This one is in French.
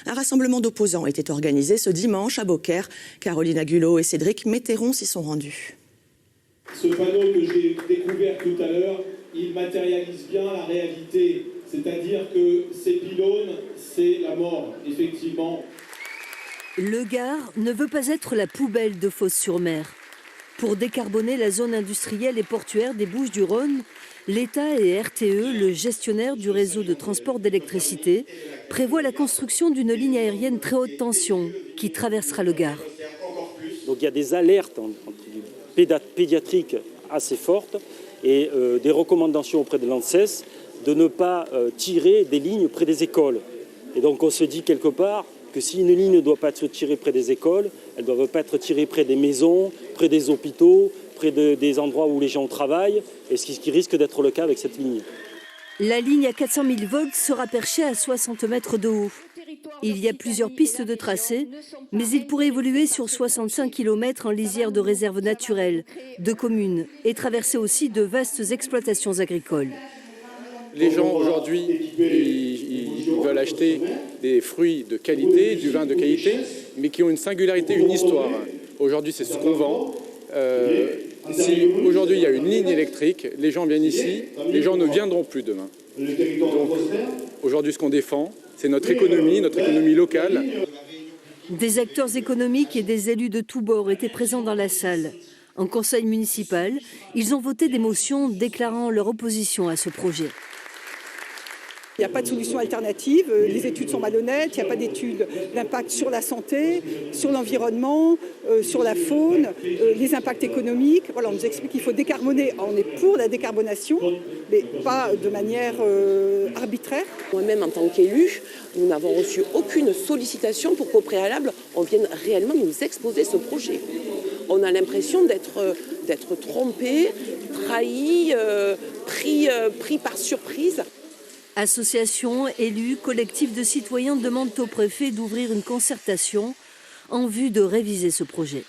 Un rassemblement d'opposants était organisé ce dimanche à Beaucaire. Caroline Agulot et Cédric Météron s'y sont rendus. Ce panneau que j'ai découvert tout à l'heure, il matérialise bien la réalité. C'est-à-dire que ces pylônes, c'est la mort, effectivement. Le Gard ne veut pas être la poubelle de Fos-sur-Mer. Pour décarboner la zone industrielle et portuaire des Bouches-du-Rhône, l'État et RTE, le gestionnaire du réseau de transport d'électricité, prévoient la construction d'une ligne aérienne très haute tension qui traversera le Gard. Donc il y a des alertes pédiatriques assez fortes et des recommandations auprès de l'ANSES de ne pas tirer des lignes près des écoles. Et donc on se dit quelque part que si une ligne ne doit pas être tirée près des écoles, elle ne doit pas être tirée près des maisons, près des hôpitaux, près des endroits où les gens travaillent, et ce qui risque d'être le cas avec cette ligne. La ligne à 400 000 volts sera perchée à 60 mètres de haut. Il y a plusieurs pistes de tracé, mais il pourrait évoluer sur 65 km en lisière de réserves naturelles, de communes, et traverser aussi de vastes exploitations agricoles. Les gens aujourd'hui, ils veulent acheter des fruits de qualité, du vin de qualité, mais qui ont une singularité, une histoire. Aujourd'hui, c'est ce qu'on vend. Si aujourd'hui il y a une ligne électrique, les gens viennent ici, les gens ne viendront plus demain. Donc aujourd'hui, ce qu'on défend, c'est notre économie locale. Des acteurs économiques et des élus de tous bords étaient présents dans la salle. En conseil municipal, ils ont voté des motions déclarant leur opposition à ce projet. Il n'y a pas de solution alternative, les études sont malhonnêtes, il n'y a pas d'études d'impact sur la santé, sur l'environnement, sur la faune, les impacts économiques. Voilà, on nous explique qu'il faut décarboner. On est pour la décarbonation, mais pas de manière arbitraire. Moi-même, en tant qu'élu, nous n'avons reçu aucune sollicitation pour qu'au préalable, on vienne réellement nous exposer ce projet. On a l'impression d'être trompé, trahi, pris par surprise. Associations, élus, collectifs de citoyens demandent au préfet d'ouvrir une concertation en vue de réviser ce projet.